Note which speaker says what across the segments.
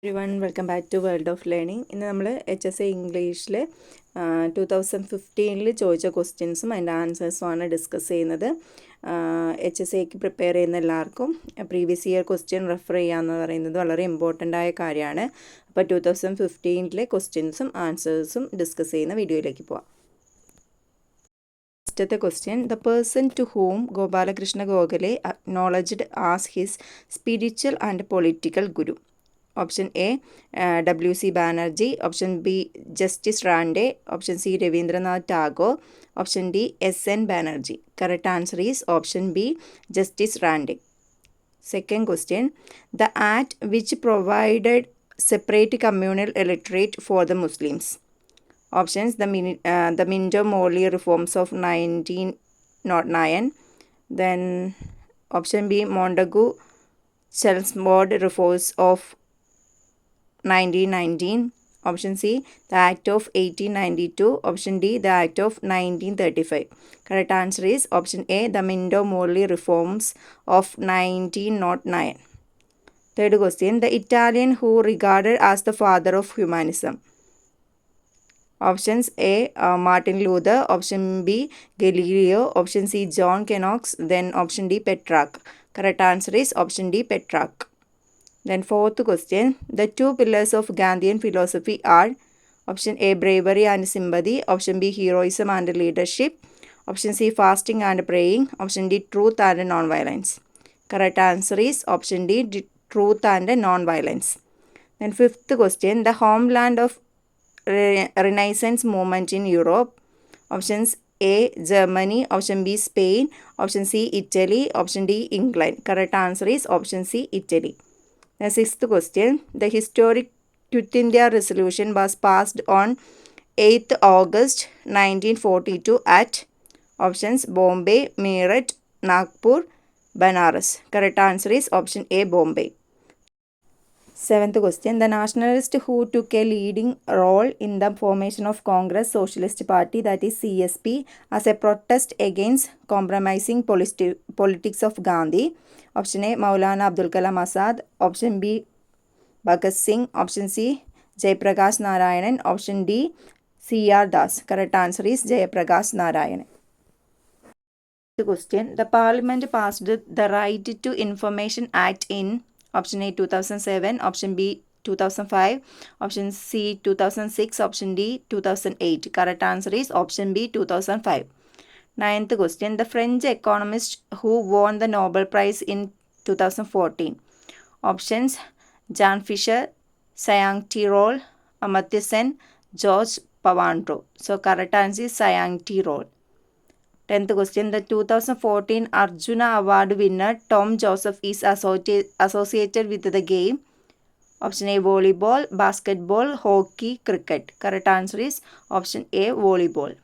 Speaker 1: Everyone, welcome back to World of Learning. ഇന്ന് നമ്മൾ HSA ഇംഗ്ലീഷിൽ 2015 ചോദിച്ച ക്വസ്റ്റ്യൻസും അതിൻ്റെ ആൻസേഴ്സുമാണ് ഡിസ്കസ് ചെയ്യുന്നത്. HSAക്ക് പ്രിപ്പയർ ചെയ്യുന്ന എല്ലാവർക്കും പ്രീവിയസ് ഇയർ ക്വസ്റ്റ്യൻ റെഫർ ചെയ്യാമെന്ന് പറയുന്നത് വളരെ ഇമ്പോർട്ടൻ്റ് ആയ കാര്യമാണ്. അപ്പോൾ 2015 ക്വസ്റ്റ്യൻസും ആൻസേഴ്സും ഡിസ്കസ് ചെയ്യുന്ന വീഡിയോയിലേക്ക് പോവാം. ഫസ്റ്റത്തെ question, the person to whom Gopalakrishna Gokhale acknowledged as his spiritual and political guru. Option A, W.C. Banerjee. Option B, Justice Rande. Option C, Ravindranath Tagore. Option D, S.N. Banerjee. Correct answer is option B, Justice Rande. Second question, the act which provided separate communal electorate for the Muslims. Options, the Minto-Morley reforms of 1909. Then option B, Montagu-Chelmsford reforms of 1919. Option C, the Act of 1892. Option D, the Act of 1935. Correct answer is option A, the Minto-Morley reforms of 1909. Third question, the Italian who regarded as the father of humanism. Options A, Martin Luther. Option B, Galileo. Option C, John Knox. Then option D, Petrarch. Correct answer is option D, Petrarch. Then fourth question, the two pillars of Gandhian philosophy are option A, bravery and sympathy. Option B, heroism and leadership. Option C, fasting and praying. Option D, truth and non-violence. Correct answer is option D, truth and non-violence. Then fifth question, the homeland of Renaissance movement in Europe. Options A, Germany. Option B, Spain. Option C, Italy. Option D, England. Correct answer is option C, Italy. The sixth question, the historic Quit India resolution was passed on 8th August 1942 at options Bombay, Meerut, Nagpur, Banaras. Correct answer is option A, Bombay. Seventh question, the nationalist who took a leading role in the formation of Congress Socialist Party, that is CSP, as a protest against compromising politics of Gandhi. Option A, Maulana Abdul Kalam Azad. Option B, Bhagat Singh. Option C, Jayaprakash Narayanan. Option D, C.R. Das. Correct answer is Jayaprakash Narayanan. Question, the Parliament passed the Right to Information Act in option A, 2007. Option B, 2005. Option C, 2006. Option D, 2008. Correct answer is option B, 2005. Ninth question, the French economist who won the Nobel Prize in 2014. Options, Jean Fisher, Sayang Tirol, Amartya Sen, George Pavandro. So correct answer is Sayang Tirol. 10th question, the 2014 Arjuna Award winner Tom Joseph is associated with the game. Option A, volleyball, basketball, hockey, cricket. Correct answer is option A, volleyball.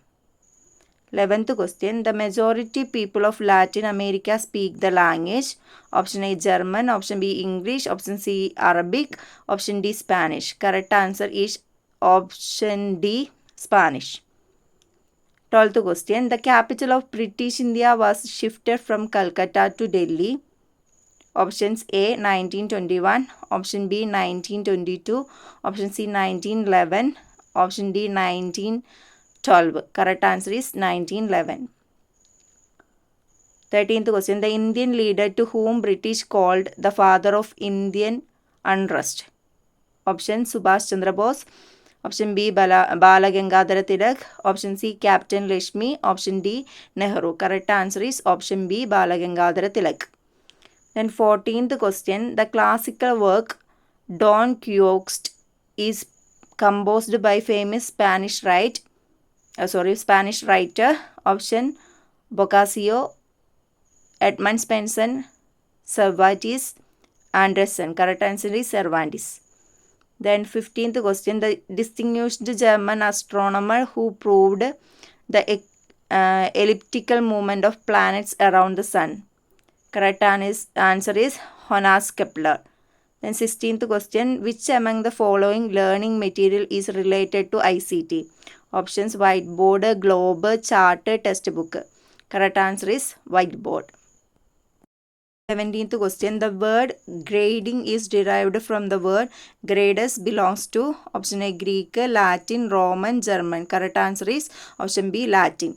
Speaker 1: 11th question, the majority people of Latin America speak the language. Option A, German. Option B, English. Option C, Arabic. Option D, Spanish. Correct answer is option D, Spanish. 12th question, the capital of British India was shifted from Calcutta to Delhi. Options A, 1921. Option B, 1922. Option C, 1911. Option D, 1912. Correct answer is 1911. 13th question, the Indian leader to whom British called the father of Indian unrest. Option Subhash Chandra Bose. Option B, Balagangadhara Tilak. Option C, Captain Lakshmi. Option D, Nehru. Correct answer is option B, Balagangadhara Tilak. Then 14th question, the classical work Don Quixote is composed by famous Spanish writer. Option Boccaccio, Edmund Spenser, Cervantes, Anderson. Correct answer is Cervantes. Then 15th question, the distinguished German astronomer who proved the elliptical movement of planets around the sun. Correct answer is Johannes Kepler. Then 16th question, which among the following learning material is related to ICT? Options, whiteboard, globe, chart, textbook. Correct answer is whiteboard. 17th question. The word grading is derived from the word gradus, belongs to option A Greek, Latin, Roman, German. Correct answer is option B Latin.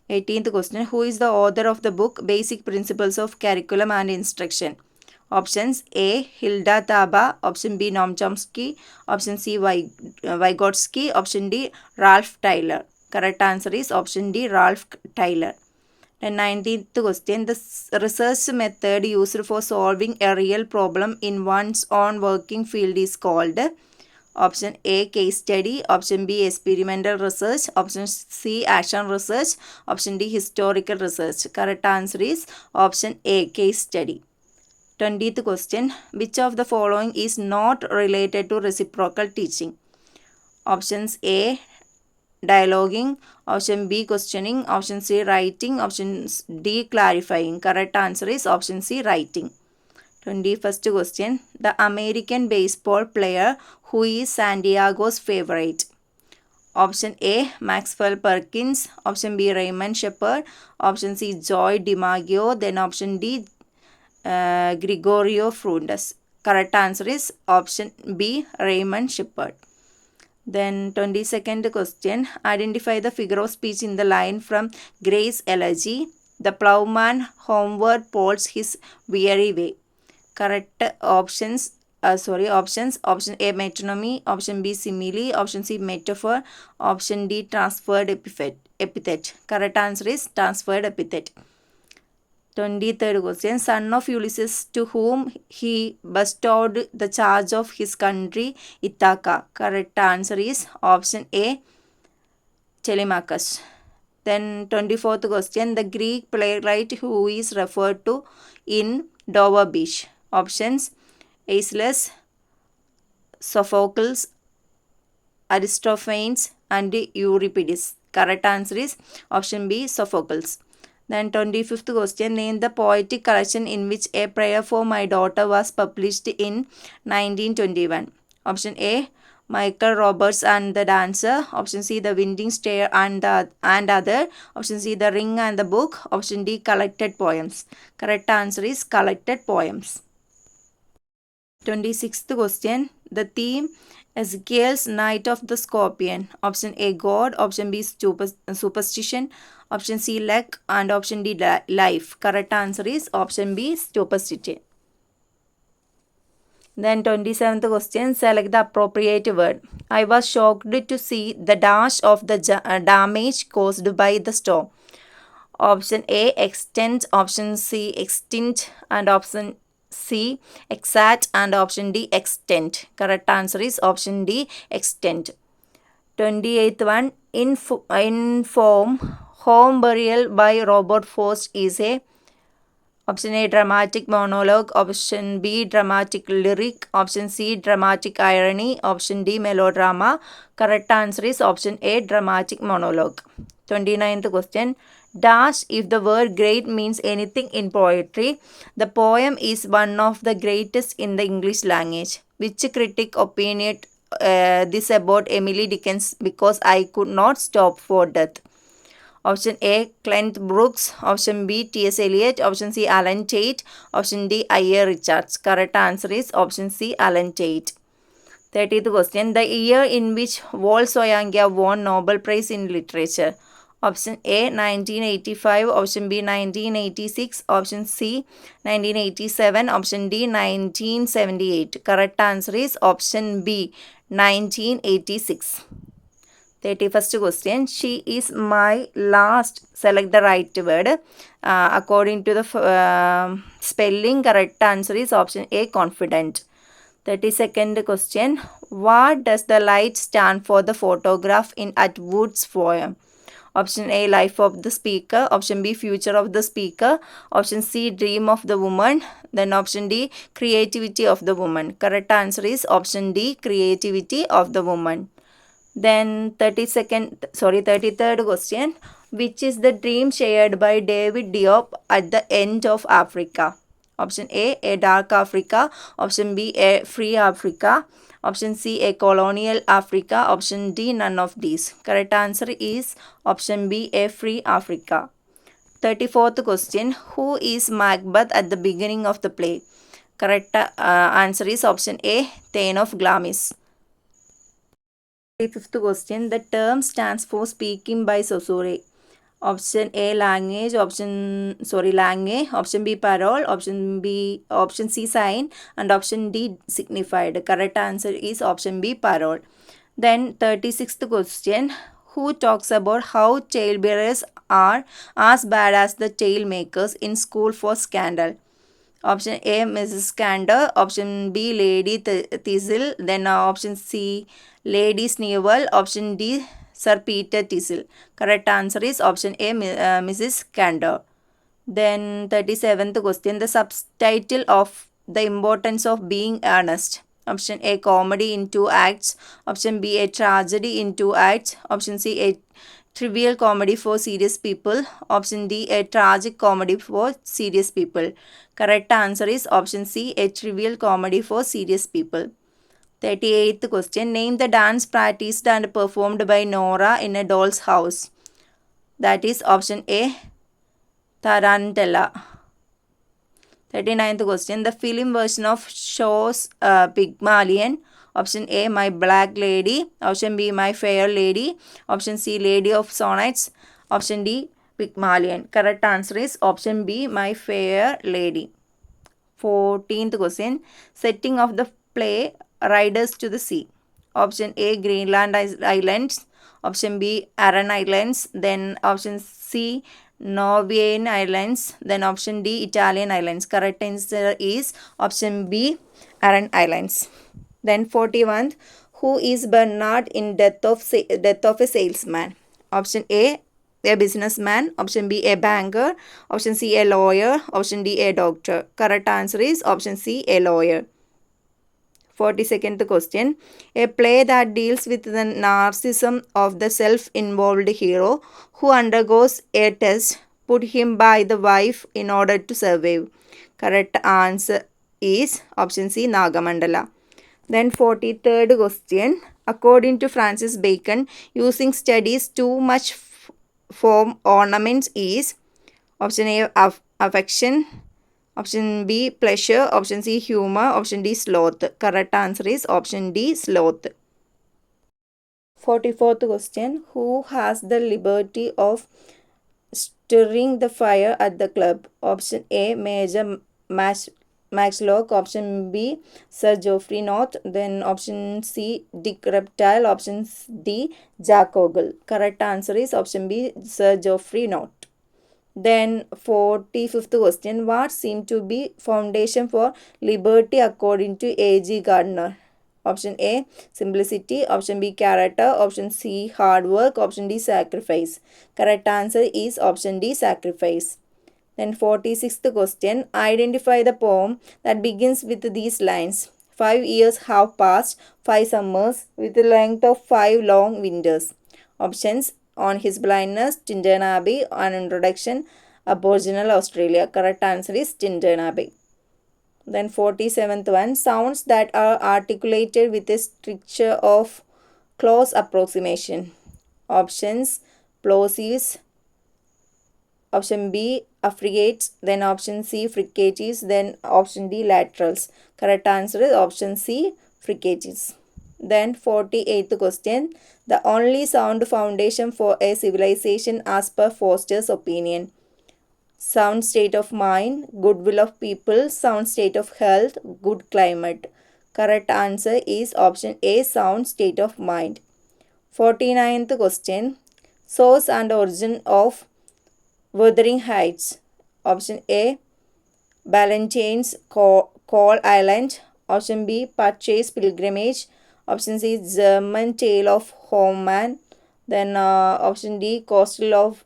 Speaker 1: 18th question. Who is the author of the book Basic Principles of Curriculum and Instruction? Options A Hilda Taba, option B Noam Chomsky, option C Vygotsky, option D Ralph Taylor. Correct answer is option D Ralph Taylor. And 19th question. The research method used for solving a real problem in one's own working field is called option A case study, option B experimental research, option C action research, option D historical research. Correct answer is option A case study. 20th question. Which of the following is not related to reciprocal teaching? Options A dialoguing, option B questioning, option C writing, option D clarifying. Correct answer is option C writing. 21st question. The American baseball player who is San Diego's favorite? Option A Maxwell Perkins, option B Raymond Shepard, option C Joy DiMaggio, then option D Gregorio Frundes. Correct answer is option B Raymond Shepard. Then 22nd question. Identify the figure of speech in the line from Gray's Elegy. The plowman homeward plods his weary way. Correct options. Option A metonymy, option B simile, option C metaphor, option D transferred epithet. Correct answer is transferred epithet. 23rd question. Son of Ulysses, to whom he bestowed the charge of his country Ithaca. Correct answer is option A Telemachus. Then 24th question. The Greek playwright who is referred to in Dover Beach. Options Aeschylus, Sophocles, Aristophanes and Euripides. Correct answer is option B Sophocles. Then 25th question. Name the poetic collection in which A Prayer for My Daughter was published in 1921. Option A Michael Roberts and the Dancer. Option C The Winding Stair and Other. Option C The Ring and the Book. Option D Collected Poems. Correct answer is Collected Poems. 26th question. The theme Ezekiel's Night of the Scorpion. Option A God, option B superstition, option C luck and option D life. Correct answer is option B superstition. Then 27th question. Select the appropriate word. I was shocked to see the dash of the damage caused by the storm. Option A extent, option C extinct and option C exact and option D extent. Correct answer is option D extent. 28th one. Inform Home Burial by Robert Frost is a option A dramatic monologue, option B dramatic lyric, option C dramatic irony, option D melodrama. Correct answer is option A dramatic monologue. 29th question. Dash if the word great means anything in poetry. The poem is one of the greatest in the English language. Which critic opined this about Emily Dickens because I could not stop for death? Option A Clint Brooks, option B T.S. Eliot, option C Alan Tate, option D I.A. Richards. Correct answer is option C Alan Tate. 30th question. The year in which Wol Soyinka won Nobel Prize in Literature. Option A 1985, option B 1986, option C 1987, option D 1978. Correct answer is option B 1986. 31st question. She is my last. Select the right word. According to the spelling, correct answer is option A confident. 32nd question. What does the light stand for the photograph in Atwood's poem? Option A life of the speaker, option B future of the speaker, option C dream of the woman, then option D creativity of the woman. Correct answer is option D creativity of the woman. Then 33rd question. Which is the dream shared by David Diop at the end of Africa? Option A dark Africa, option B a free Africa, option C a colonial Africa, option D none of these. Correct answer is option B a free Africa. 34th question. Who is Macbeth at the beginning of the play? Correct answer is option A, Thane of Glamis. 35th question. The term stands for speaking by Saussure. Option A, language. Langue. Option B, parole. Option C, sign. And option D, signified. Correct answer is option B, parole. Then 36th question. Who talks about how talebearers are as bad as the tale makers in School for Scandal? Option A, Mrs. Cantor. Option B, Lady Thistle. Then option C, Lady Sneewell. Option D, Sir Peter Thistle. Correct answer is option A, Mrs. Cantor. Then 37th question. The subtitle of The Importance of Being Earnest. Option A, comedy in 2 acts. Option B, a tragedy in 2 acts. Option C, a trivial comedy for serious people. Option D, a tragic comedy for serious people. Correct answer is option C, a trivial comedy for serious people. 38th question. Name the dance practiced and performed by Nora in a doll's house. That is option A, Tarantella. 39th question. The film version of Shaw's Pygmalion. Option A, My Black Lady. Option B, My Fair Lady. Option C, Lady of Sonnets. Option D, Pygmalion. Correct answer is option B, My Fair Lady. 14th question. Setting of the play Riders to the Sea. Option A, Greenland Islands. Option B, Aran Islands. Then option C, Norwegian Islands. Then option D, Italian Islands. Correct answer is option B, Aran Islands. Then 41st. Who is Bernard in Death of a Salesman? Option A, businessman. Option B, a banker. Option C, a lawyer. Option D, a doctor. Correct answer is option C, a lawyer. 42nd question. A play that deals with the narcissism of the self-involved hero who undergoes a test put him by the wife in order to survive. Correct answer is option C, Nagamandala. Then 43rd question. According to Francis Bacon, using studies too much form ornaments is option A, affection. Option B, pleasure. Option C, humor. Option D, sloth. Correct answer is option D, sloth. 44th question. Who has the liberty of stirring the fire at the club? Option A, Major Maxlock. Option B, Sir Geoffrey North. Then option C, Dick Reptile. Option D, Jack Ogle. Correct answer is option B, Sir Geoffrey North. Then 45th question. What seemed to be foundation for liberty according to A.G. Gardner? Option A, simplicity. Option B, character. Option C, hard work. Option D, sacrifice. Correct answer is option D, sacrifice. Then 46th question. Identify the poem that begins with these lines. 5 years have passed, 5 summers, with the length of 5 long winters. Options: On His Blindness, Tintern Abbey, An Introduction, Aboriginal Australia. Correct answer is Tintern Abbey. Then 47th one. Sounds that are articulated with a stricture of close approximation. Options: plosives. Option B, affricates. Then option C, fricatives. Then option D, laterals. Correct answer is option C, fricatives. Then 48th question. The only sound foundation for a civilization as per Foster's opinion. Sound state of mind, goodwill of people, sound state of health, good climate. Correct answer is option A, sound state of mind. 49th question. Source and origin of Wuthering Heights. Option A, Ballantyne's Call Island. Option B, Purchase Pilgrimage. Option C, German Tale of Homeman. Then option D, Coastal of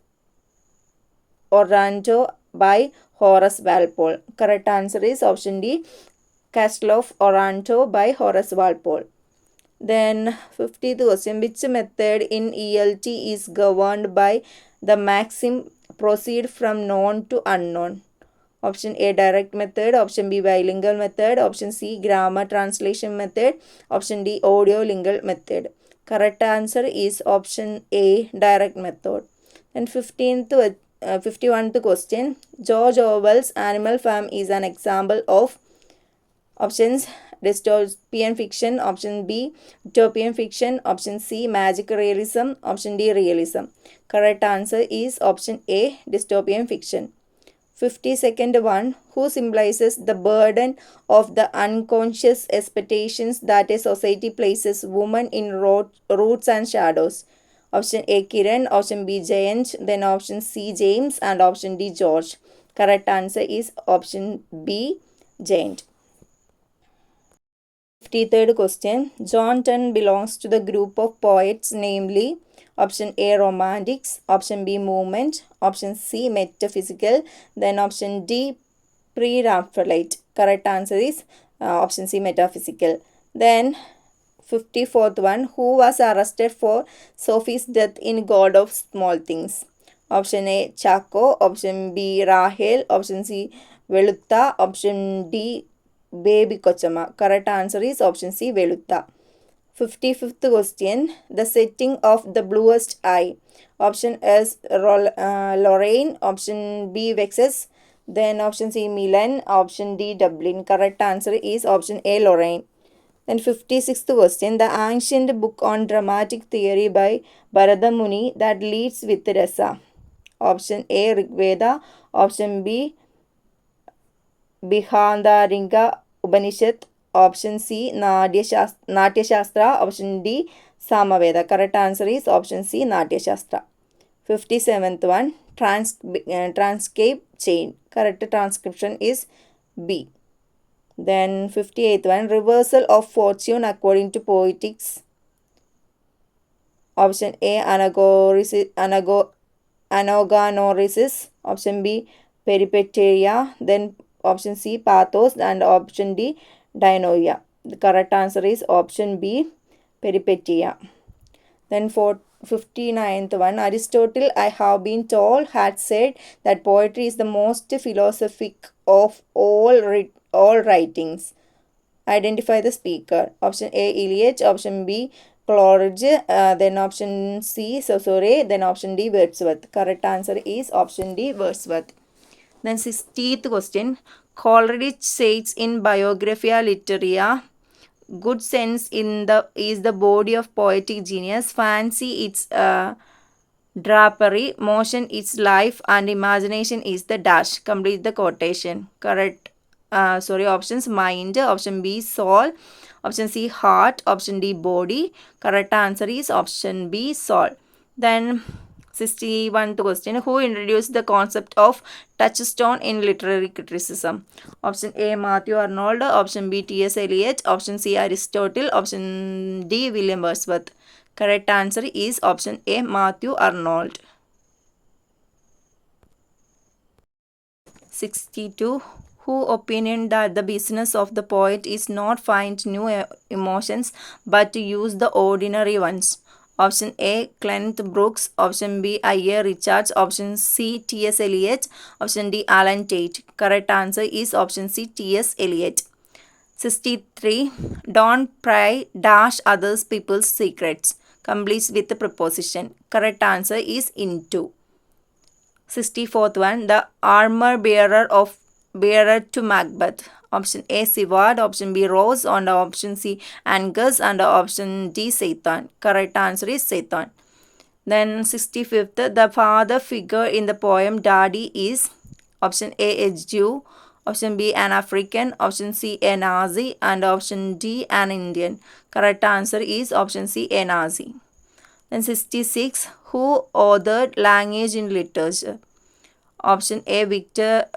Speaker 1: Otranto by Horace Walpole. Correct answer is option D, Castle of Otranto by Horace Walpole. Then 50th question. Which method in ELT is governed by the maxim proceed from known to unknown? Option A, direct method. Option B, bilingual method. Option C, grammar translation method. Option D, audiolingual method. Correct answer is option A, direct method. And 15th 51th question. George Orwell's Animal Farm is an example of options dystopian fiction, option B utopian fiction, option C magic realism, option D realism. Correct answer is option A dystopian fiction. 52nd one, who symbolizes the burden of the unconscious expectations that a society places women in roots and shadows. Option A Kiran, option B Jayant, then option C James, and option D George. Correct answer is option B Jayant. 53rd question. John Donne belongs to the group of poets, namely option A romantics, option B movement, option C metaphysical, then option D pre-Raphaelite. Correct answer is option C metaphysical. Then 54th one, who was arrested for Sophie's death in God of Small Things? Option A Chaco, option B Rahel, option C Velutta, option D Baby Kochama. Correct answer is option C Velutta. 55th question, the setting of the bluest eye. Option S Lorraine, option B Vexes, then option C Milan, option D Dublin. Correct answer is option A Lorraine. Then 56th question, the ancient book on dramatic theory by Bharata Muni that leads with Rasa. Option A Rigveda, option B Bihandaringa Upanishad, option C Natya Shastra, option D Samaveda. Correct answer is option C Natya Shastra. 57th one, transcribe chain. Correct transcription is B. Then 58th one, reversal of fortune according to poetics. Option A anagonorisis, option B peripeteia, then option C pathos, and option D dynoia. The correct answer is option B peripeteia. Then 59th one, Aristotle, I have been told, had said that poetry is the most philosophic of all writings. Identify the speaker. Option A Eliot, option B Coleridge, then option C Saussure, then option D Wordsworth. Correct answer is option D Wordsworth. Then 60th question, Coleridge says in Biographia Literaria, good sense is the body of poetic genius, fancy its drapery, motion its life, and imagination is the dash. Complete the quotation. Correct. Options mind, option B soul, option C heart, option D body. Correct answer is option B soul. Then 61th question, who introduced the concept of touchstone in literary criticism? Option A Matthew Arnold, option B T.S. Eliot, option C Aristotle, option D William Wordsworth. Correct answer is option A Matthew Arnold. 62, who opined that the business of the poet is not find new emotions but to use the ordinary ones. Option A Clement Brooks, option B I.A. Richards, option C T.S. Eliot, option D Alan Tate. Correct answer is option C T.S. Eliot. 63, don't pry dash others people's secrets. Completes with the preposition. Correct answer is into. 64th one, the armor bearer to Macbeth. Option A Siward, option B Rose, and option C Angus, and option D Satan. Correct answer is Satan. Then 65th, the father figure in the poem Daddy is option A Jew, option B an African, option C a Nazi, and option D an Indian. Correct answer is option C a Nazi. Then 66, who authored Language in Literature? Option A Victor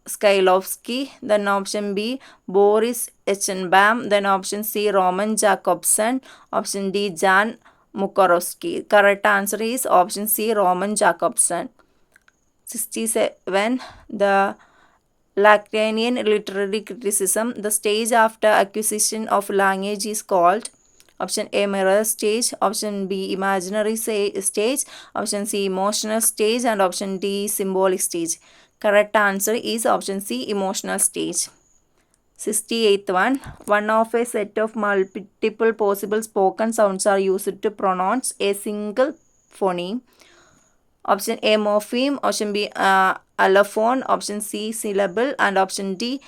Speaker 1: Skylovsky, then option B Boris Eichenbaum, then option C Roman Jakobson, option D Jan Mukorowski. Correct answer is option C Roman Jakobson. 67, the Lacanian literary criticism, the stage after acquisition of language is called option A mirror stage, option B imaginary stage, option C emotional stage, and option D symbolic stage. Correct answer is option C emotional stage. 68th one of a set of multiple possible spoken sounds are used to pronounce a single phoneme. Option A, morpheme. Option B, allophone. Option C, syllable. And option D,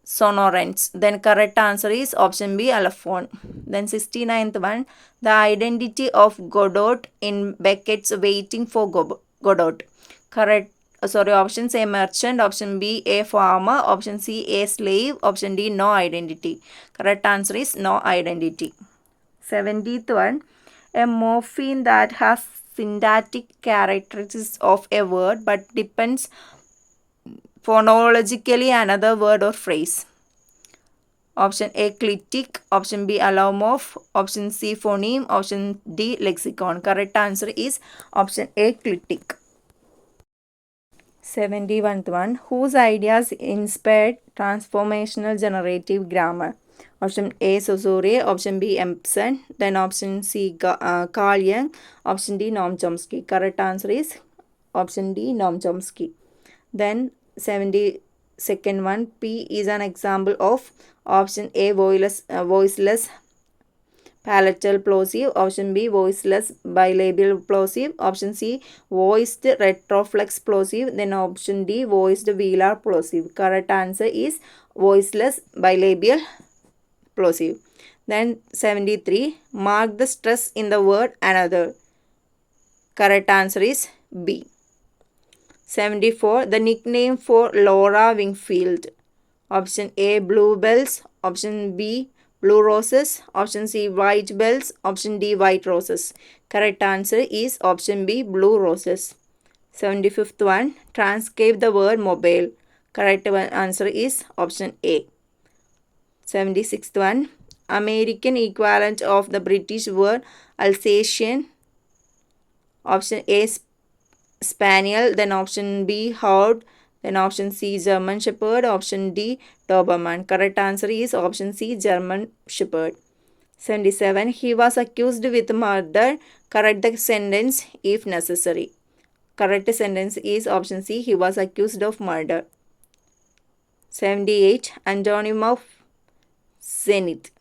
Speaker 1: sonorants. Then correct answer is option B, allophone. Then 69th one, the identity of Godot in Beckett's Waiting for Godot. Correct. Options A, merchant. Option B, a farmer. Option C, a slave. Option D, no identity. Correct answer is no identity. 70th one, a morpheme that has syntactic characteristics of a word but depends phonologically another word or phrase. Option A, clitic. Option B, allomorph. Option C, phoneme. Option D, lexicon. Correct answer is option A, clitic. 71st one, whose ideas inspired transformational generative grammar? Option A, Saussure. Option B, Empson. Then option C, Carl Jung. Option D, Noam Chomsky. Correct answer is option D, Noam Chomsky. Then 72nd one, P is an example of option A, voiceless palatal plosive. Option B, voiceless bilabial plosive. Option C, voiced retroflex plosive. Then option D, voiced velar plosive. Correct answer is voiceless bilabial plosive. Then 73, mark the stress in the word another. Correct answer is B. 74, the nickname for Laura Wingfield. Option A, bluebells. Option B, blue roses. Option C, white bells. Option D, white roses. Correct answer is option B, blue roses. 75th one, transcribe the word mobile. Correct answer is option A. 76th one, American equivalent of the British word Alsatian. Option A, Spaniel. Then option B, Hound. Then option C, German Shepherd. Option D, Doberman. Correct answer is option C, German Shepherd. 77, he was accused with murder. Correct the sentence if necessary. Correct sentence is option C, he was accused of murder. 78, antonym of zenith.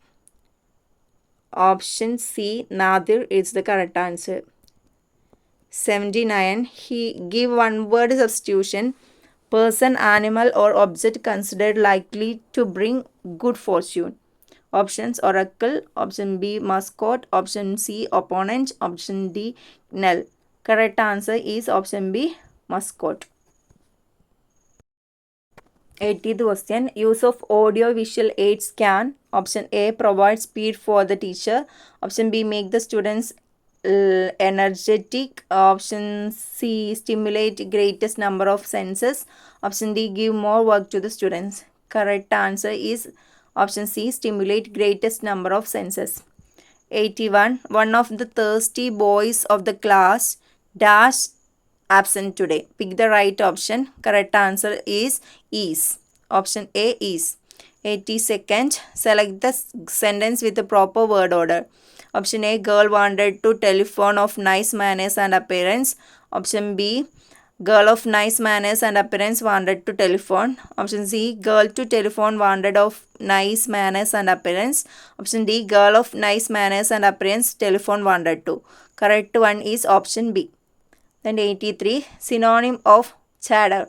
Speaker 1: Option C, nadir is the correct answer. 79, he give one word substitution, person, animal or object considered likely to bring good fortune. Options, oracle. Option B, mascot. Option C, opponent. Option D, null. Correct answer is option B, mascot. 80th question, use of audio visual aids can. Option A, provide speed for the teacher. Option B, make the students energetic. Option C, stimulate greatest number of senses. Option D, give more work to the students. Correct answer is option C, stimulate greatest number of senses. 81, one of the thirsty boys of the class dash absent today. Pick the right option. Correct answer is option A, is. 82nd, select the sentence with the proper word order. Option A, girl wanted to telephone of nice manners and appearance. Option B, girl of nice manners and appearance wanted to telephone. Option C, girl to telephone wanted of nice manners and appearance. Option D, girl of nice manners and appearance telephone wanted to. Correct one is option B. Then 83, synonym of chatter.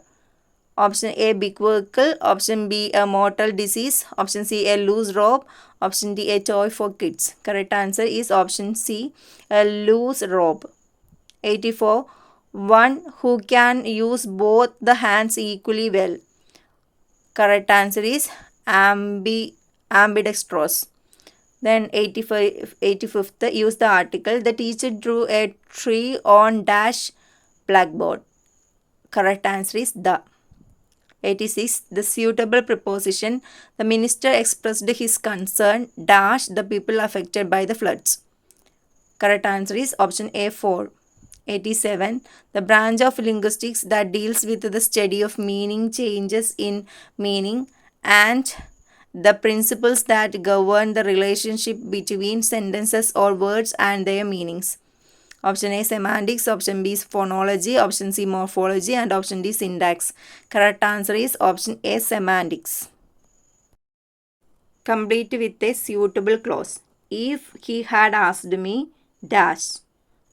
Speaker 1: Option A, big vehicle. Option B, a mortal disease. Option C, a loose rope. Option D, a toy for kids. Correct answer is option C, a loose rope. 84, one who can use both the hands equally well. Correct answer is ambidextrous. Then 85th, use the article. The teacher drew a tree on dash blackboard. Correct answer is the. 86, the suitable preposition. The minister expressed his concern dash the people affected by the floods. Correct answer is option A, 4. 87, the branch of linguistics that deals with the study of meaning, changes in meaning, and the principles that govern the relationship between sentences or words and their meanings. Option A, semantics. Option B is phonology. Option C, morphology. And option D, syntax. Correct answer is option A, semantics. Complete with a suitable clause. If he had asked me, dash.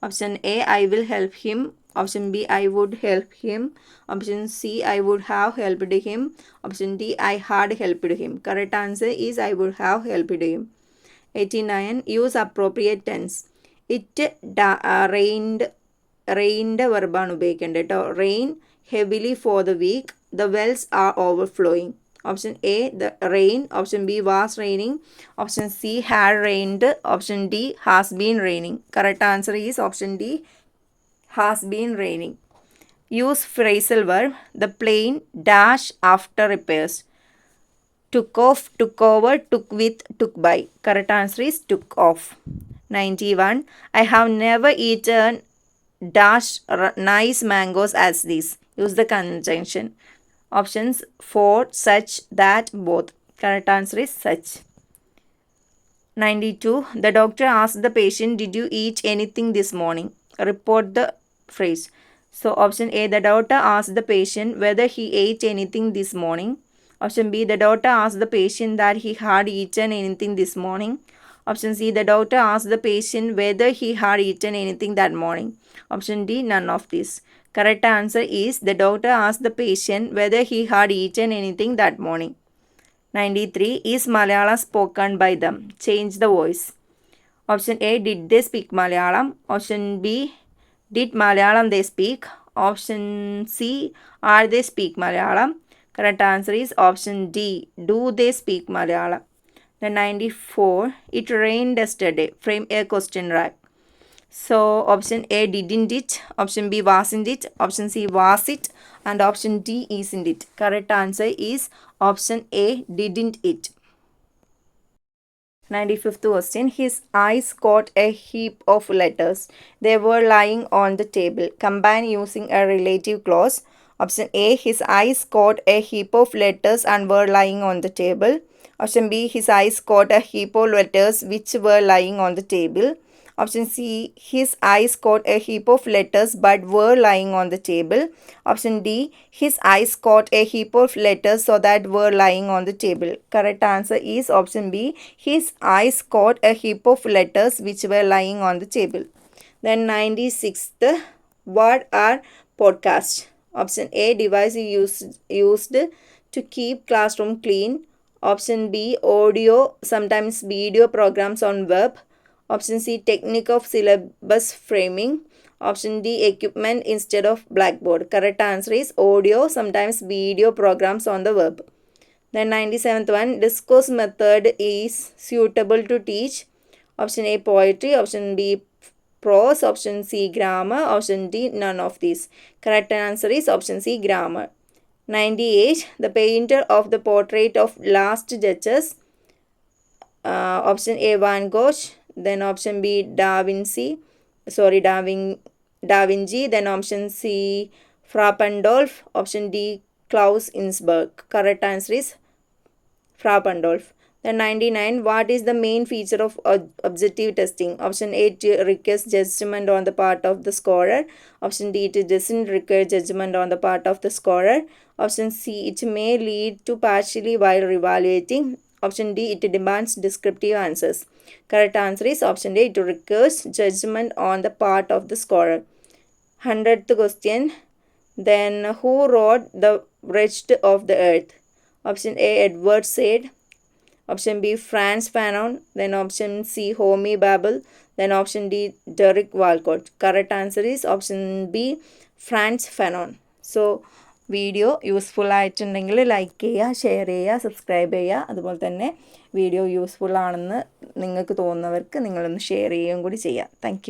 Speaker 1: Option A, I will help him Option B, I would help him. Option C, I would have helped him. Option D, I had helped him. Correct answer is I would have helped him. 89. Use appropriate tense. It rained വെർബാണ് ഉപയോഗിക്കേണ്ടത് കേട്ടോ. Rain heavily for the week. The wells are overflowing. Option A, the rain. Option B, was raining. Option C, had rained. Option D, has been raining. Correct answer is option D, has been raining. Use phrasal verb. The plane dash after repairs. Took off, took over, took with, took by. Correct answer is took off. 91. I have never eaten dash nice mangoes as these. Use the conjunction. Options for, such, that, both. Correct answer is such. 92. The doctor asked the patient, did you eat anything this morning? Report the phrase. So option A, the doctor asked the patient whether he ate anything this morning. Option B, the doctor asked the patient that he had eaten anything this morning. Option C, the doctor asked the patient whether he had eaten anything that morning. Option D, none of this. Correct answer is the doctor asked the patient whether he had eaten anything that morning. 93. Is Malayalam spoken by them? Change the voice. Option A, did they speak Malayalam? Option B, did Malayalam they speak? Option C, are they speak Malayalam? Correct answer is option D, do they speak Malayalam? Then 94. It rained yesterday. Frame a question mark. So option A, didn't it? Option B, wasn't it? Option C, was it? And option D, isn't it? Correct answer is option A, didn't it. 95th question. His eyes caught a heap of letters. They were lying on the table. Combine using a relative clause. Option A, his eyes caught a heap of letters and were lying on the table. Option B, his eyes caught a heap of letters which were lying on the table. Option C, his eyes caught a heap of letters but were lying on the table. Option D, his eyes caught a heap of letters so that were lying on the table. Correct answer is option B, his eyes caught a heap of letters which were lying on the table. Then 96th, what are podcasts? Option A, device used to keep classroom clean. Option B, audio, sometimes video programs on web. Option C, technique of syllabus framing. Option D, equipment instead of blackboard. Correct answer is audio, sometimes video programs on the web. Then 97th one, discourse method is suitable to teach. Option A, poetry. Option B, prose. Option C, grammar. Option D, none of these. Correct answer is option C, grammar. 98. The painter of the portrait of last judges. Option A, Van Gogh. Then option B, Da Vinci. Then option C, Frappendolf. Option D, Klaus Innsberg. Correct answer is Frappendolf. Then 99. What is the main feature of objective testing? Option A, it requires judgment on the part of the scorer. Option D, it doesn't require judgment on the part of the scorer. Option C, it may lead to partially while evaluating. Option D, it demands descriptive answers. Correct answer is option A, it requires judgment on the part of the scorer. 100th question. Then who wrote The Wretched of the Earth? Option A, Edward Said. Option B, Franz Fanon. Then option C, Homi Babel. Then option D, Derek Walcott. Correct answer is option B, Franz Fanon. So video useful ആയിട്ടുണ്ടെങ്കിൽ like ചെയ്യുക, share ചെയ്യുക, subscribe ചെയ്യുക. അതുപോലെ തന്നെ video useful ആണെന്ന് നിങ്ങൾക്ക് തോന്നുന്നവർക്ക് നിങ്ങളൊന്ന് share ചെയ്യുകയും കൂടി ചെയ്യുക. താങ്ക്